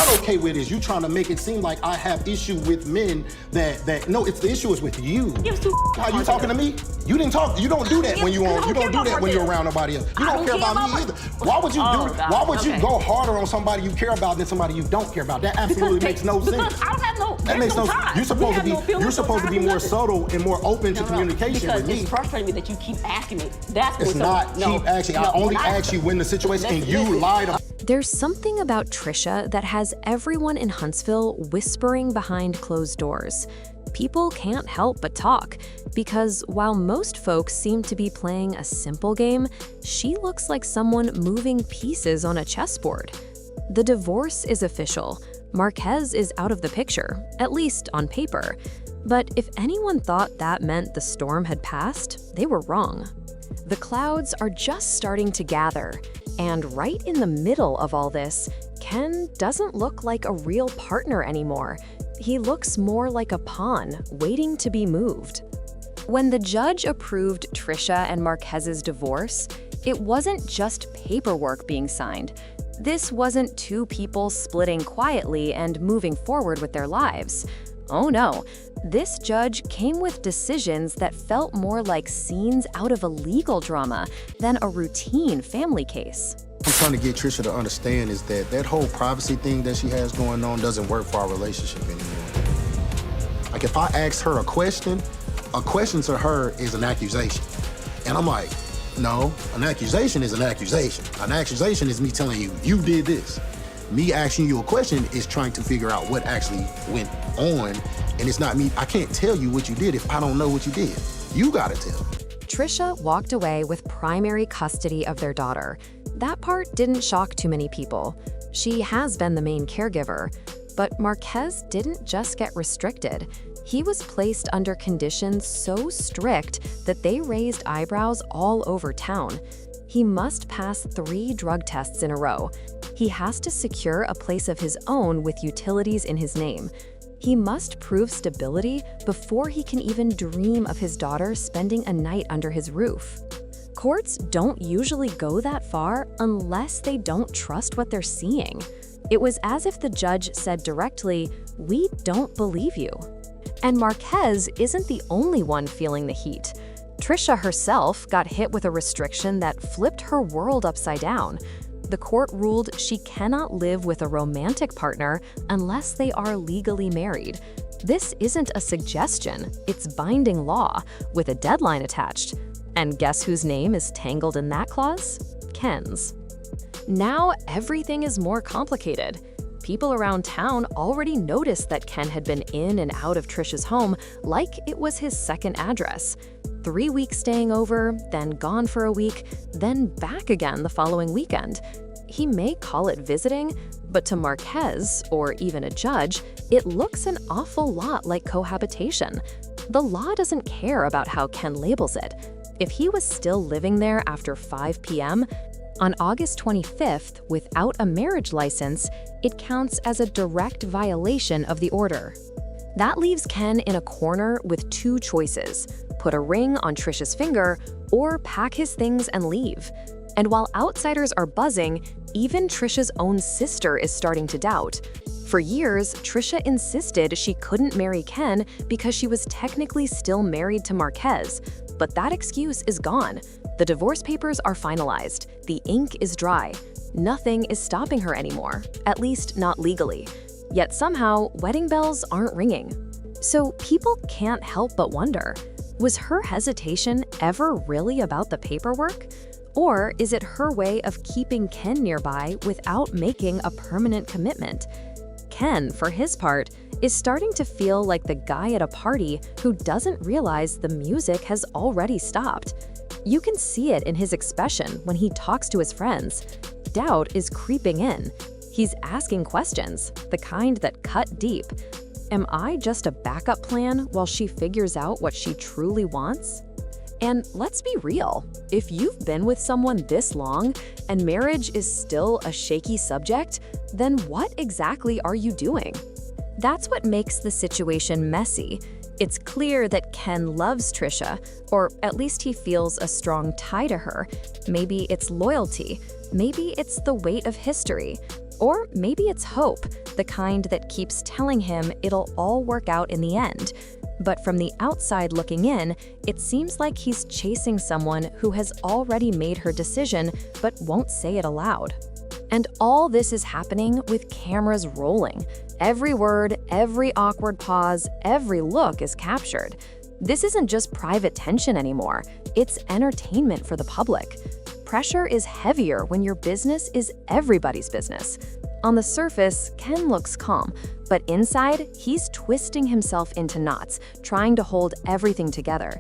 not okay with is you trying to make it seem like I have issue with men that no, it's the issue is with you. How you talking to me? You didn't talk. You don't do that when you on. You don't do that when you're around nobody else. You don't care about me either. Why would you do? Why would you go harder on somebody you care about than somebody you don't care about? That absolutely makes no sense. Because I don't have no. That makes no sense. You're supposed to be more subtle and more open to communication with me. Because it's frustrating me that you keep asking me. That's what's it's not keep asking. I only ask you when the situation and you lied about. There's something about Trisha that has everyone in Huntsville whispering behind closed doors. People can't help but talk, because while most folks seem to be playing a simple game, she looks like someone moving pieces on a chessboard. The divorce is official. Marquez is out of the picture, at least on paper. But if anyone thought that meant the storm had passed, they were wrong. The clouds are just starting to gather, and right in the middle of all this, Ken doesn't look like a real partner anymore. He looks more like a pawn, waiting to be moved. When the judge approved Trisha and Marquez's divorce, it wasn't just paperwork being signed. This wasn't two people splitting quietly and moving forward with their lives. Oh no, this judge came with decisions that felt more like scenes out of a legal drama than a routine family case. I'm trying to get Trisha to understand is that that whole privacy thing that she has going on doesn't work for our relationship anymore. Like if I ask her a question to her is an accusation. And I'm like, no, an accusation is an accusation. An accusation is me telling you, you did this. Me asking you a question is trying to figure out what actually went on, and it's not me. I can't tell you what you did if I don't know what you did. You gotta tell me. Trisha walked away with primary custody of their daughter. That part didn't shock too many people. She has been the main caregiver. But Marquez didn't just get restricted. He was placed under conditions so strict that they raised eyebrows all over town. He must pass 3 drug tests in a row. He has to secure a place of his own with utilities in his name. He must prove stability before he can even dream of his daughter spending a night under his roof. Courts don't usually go that far unless they don't trust what they're seeing. It was as if the judge said directly, "We don't believe you." And Marquez isn't the only one feeling the heat. Trisha herself got hit with a restriction that flipped her world upside down. The court ruled she cannot live with a romantic partner unless they are legally married. This isn't a suggestion, it's binding law, with a deadline attached. And guess whose name is tangled in that clause? Ken's. Now everything is more complicated. People around town already noticed that Ken had been in and out of Trisha's home like it was his second address. 3 weeks staying over, then gone for a week, then back again the following weekend. He may call it visiting, but to Marquez, or even a judge, it looks an awful lot like cohabitation. The law doesn't care about how Ken labels it. If he was still living there after 5 p.m., on August 25th, without a marriage license, it counts as a direct violation of the order. That leaves Ken in a corner with 2 choices: put a ring on Trisha's finger or pack his things and leave. And while outsiders are buzzing, even Trisha's own sister is starting to doubt. For years, Trisha insisted she couldn't marry Ken because she was technically still married to Marquez. But that excuse is gone. The divorce papers are finalized. The ink is dry. Nothing is stopping her anymore, at least not legally. Yet somehow, wedding bells aren't ringing. So people can't help but wonder, was her hesitation ever really about the paperwork? Or is it her way of keeping Ken nearby without making a permanent commitment? Ken, for his part, is starting to feel like the guy at a party who doesn't realize the music has already stopped. You can see it in his expression when he talks to his friends. Doubt is creeping in. He's asking questions, the kind that cut deep. Am I just a backup plan while she figures out what she truly wants? And let's be real, if you've been with someone this long and marriage is still a shaky subject, then what exactly are you doing? That's what makes the situation messy. It's clear that Ken loves Trisha, or at least he feels a strong tie to her. Maybe it's loyalty, maybe it's the weight of history. Or maybe it's hope, the kind that keeps telling him it'll all work out in the end. But from the outside looking in, it seems like he's chasing someone who has already made her decision but won't say it aloud. And all this is happening with cameras rolling. Every word, every awkward pause, every look is captured. This isn't just private tension anymore, it's entertainment for the public. Pressure is heavier when your business is everybody's business. On the surface, Ken looks calm, but inside, he's twisting himself into knots, trying to hold everything together.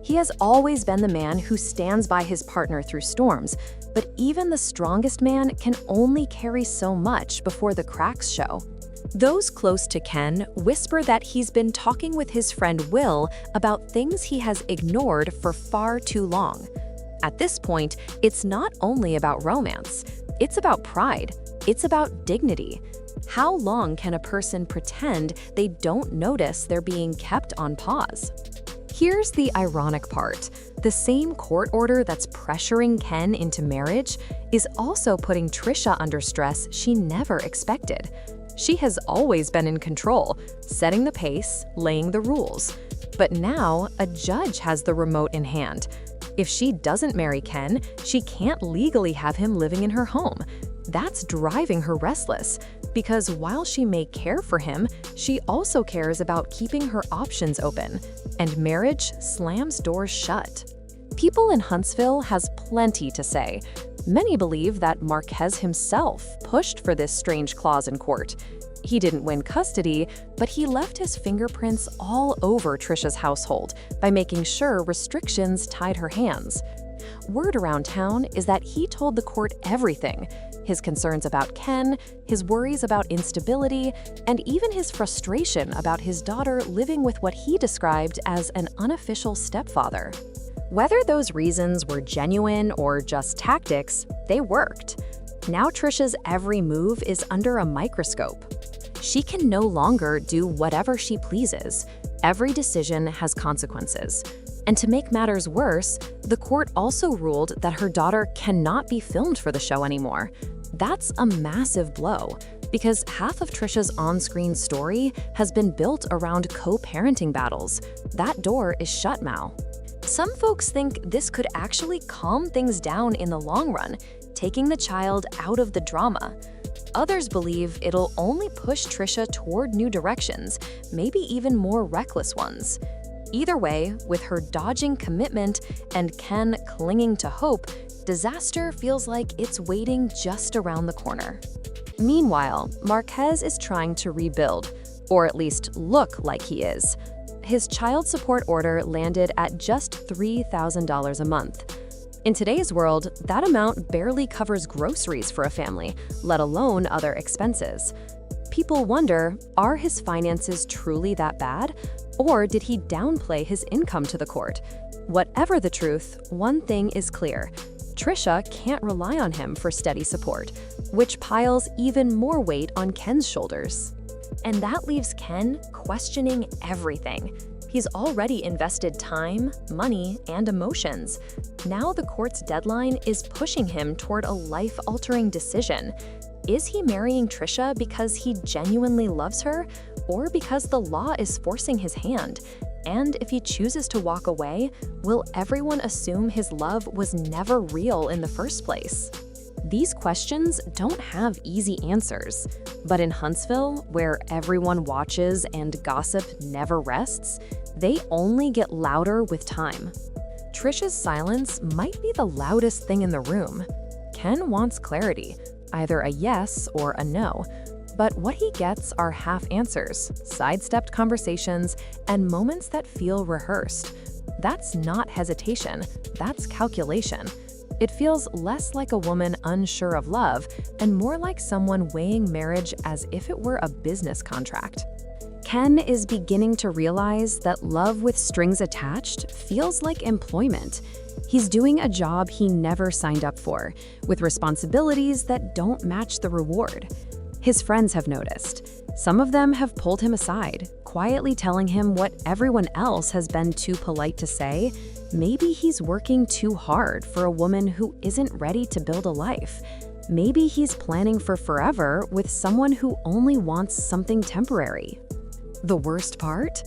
He has always been the man who stands by his partner through storms, but even the strongest man can only carry so much before the cracks show. Those close to Ken whisper that he's been talking with his friend Will about things he has ignored for far too long. At this point, it's not only about romance, it's about pride, it's about dignity. How long can a person pretend they don't notice they're being kept on pause? Here's the ironic part. The same court order that's pressuring Ken into marriage is also putting Trisha under stress she never expected. She has always been in control, setting the pace, laying the rules. But now, a judge has the remote in hand. If she doesn't marry Ken, she can't legally have him living in her home. That's driving her restless, because while she may care for him, she also cares about keeping her options open, and marriage slams doors shut. People in Huntsville has plenty to say. Many believe that Marquez himself pushed for this strange clause in court. He didn't win custody, but he left his fingerprints all over Trisha's household by making sure restrictions tied her hands. Word around town is that he told the court everything: his concerns about Ken, his worries about instability, and even his frustration about his daughter living with what he described as an unofficial stepfather. Whether those reasons were genuine or just tactics, they worked. Now Trisha's every move is under a microscope. She can no longer do whatever she pleases. Every decision has consequences. And to make matters worse, the court also ruled that her daughter cannot be filmed for the show anymore. That's a massive blow, because half of Trisha's on-screen story has been built around co-parenting battles. That door is shut now. Some folks think this could actually calm things down in the long run, taking the child out of the drama. Others believe it'll only push Trisha toward new directions, maybe even more reckless ones. Either way, with her dodging commitment and Ken clinging to hope, disaster feels like it's waiting just around the corner. Meanwhile, Marquez is trying to rebuild, or at least look like he is. His child support order landed at just $3,000 a month. In today's world, that amount barely covers groceries for a family, let alone other expenses. People wonder, are his finances truly that bad? Or did he downplay his income to the court? Whatever the truth, one thing is clear. Trisha can't rely on him for steady support, which piles even more weight on Ken's shoulders. And that leaves Ken questioning everything. He's already invested time, money, and emotions. Now the court's deadline is pushing him toward a life-altering decision. Is he marrying Trisha because he genuinely loves her, or because the law is forcing his hand? And if he chooses to walk away, will everyone assume his love was never real in the first place? These questions don't have easy answers. But in Huntsville, where everyone watches and gossip never rests, they only get louder with time. Trisha's silence might be the loudest thing in the room. Ken wants clarity, either a yes or a no. But what he gets are half answers, sidestepped conversations, and moments that feel rehearsed. That's not hesitation, that's calculation. It feels less like a woman unsure of love and more like someone weighing marriage as if it were a business contract. Ken is beginning to realize that love with strings attached feels like employment. He's doing a job he never signed up for, with responsibilities that don't match the reward. His friends have noticed. Some of them have pulled him aside, quietly telling him what everyone else has been too polite to say. Maybe he's working too hard for a woman who isn't ready to build a life. Maybe he's planning for forever with someone who only wants something temporary. The worst part?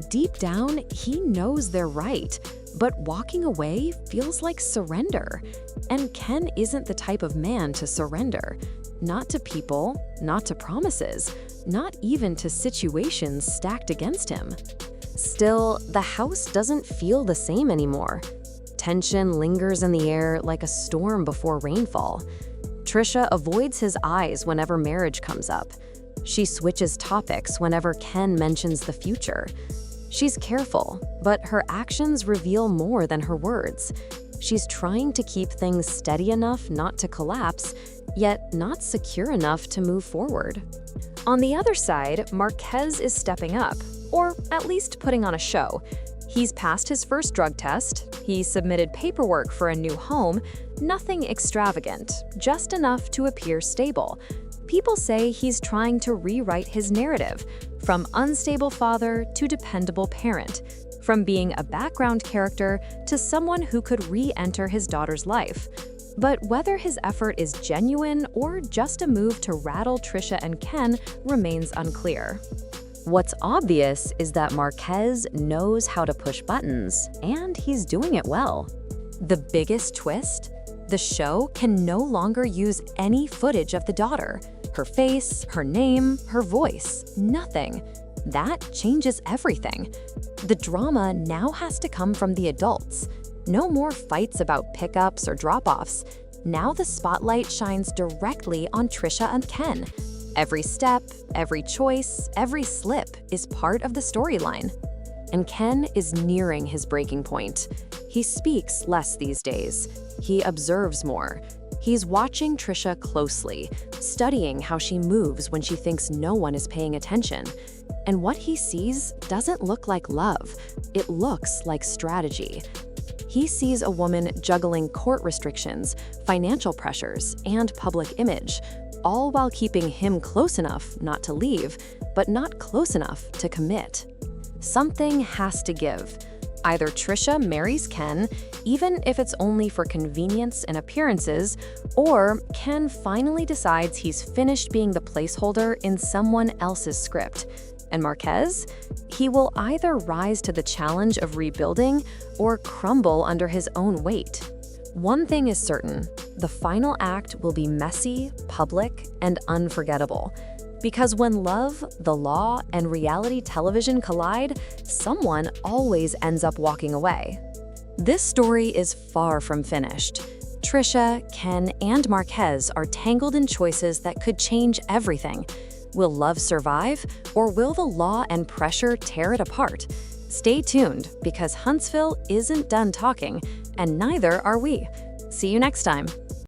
Deep down, he knows they're right, but walking away feels like surrender. And Ken isn't the type of man to surrender. Not to people, not to promises, not even to situations stacked against him. Still, the house doesn't feel the same anymore. Tension lingers in the air like a storm before rainfall. Trisha avoids his eyes whenever marriage comes up. She switches topics whenever Ken mentions the future. She's careful, but her actions reveal more than her words. She's trying to keep things steady enough not to collapse, yet not secure enough to move forward. On the other side, Marquez is stepping up, or at least putting on a show. He's passed his first drug test, he submitted paperwork for a new home, nothing extravagant, just enough to appear stable. People say he's trying to rewrite his narrative, from unstable father to dependable parent, from being a background character to someone who could re-enter his daughter's life. But whether his effort is genuine or just a move to rattle Trisha and Ken remains unclear. What's obvious is that Marquez knows how to push buttons, and he's doing it well. The biggest twist? The show can no longer use any footage of the daughter. Her face, her name, her voice, nothing. That changes everything. The drama now has to come from the adults. No more fights about pickups or drop-offs. Now the spotlight shines directly on Trisha and Ken. Every step, every choice, every slip is part of the storyline. And Ken is nearing his breaking point. He speaks less these days. He observes more. He's watching Trisha closely, studying how she moves when she thinks no one is paying attention. And what he sees doesn't look like love. It looks like strategy. He sees a woman juggling court restrictions, financial pressures, and public image, all while keeping him close enough not to leave, but not close enough to commit. Something has to give. Either Trisha marries Ken, even if it's only for convenience and appearances, or Ken finally decides he's finished being the placeholder in someone else's script. And Marquez? He will either rise to the challenge of rebuilding or crumble under his own weight. One thing is certain, the final act will be messy, public, and unforgettable. Because when love, the law, and reality television collide, someone always ends up walking away. This story is far from finished. Trisha, Ken, and Marquez are tangled in choices that could change everything. Will love survive, or will the law and pressure tear it apart? Stay tuned, because Huntsville isn't done talking, and neither are we. See you next time.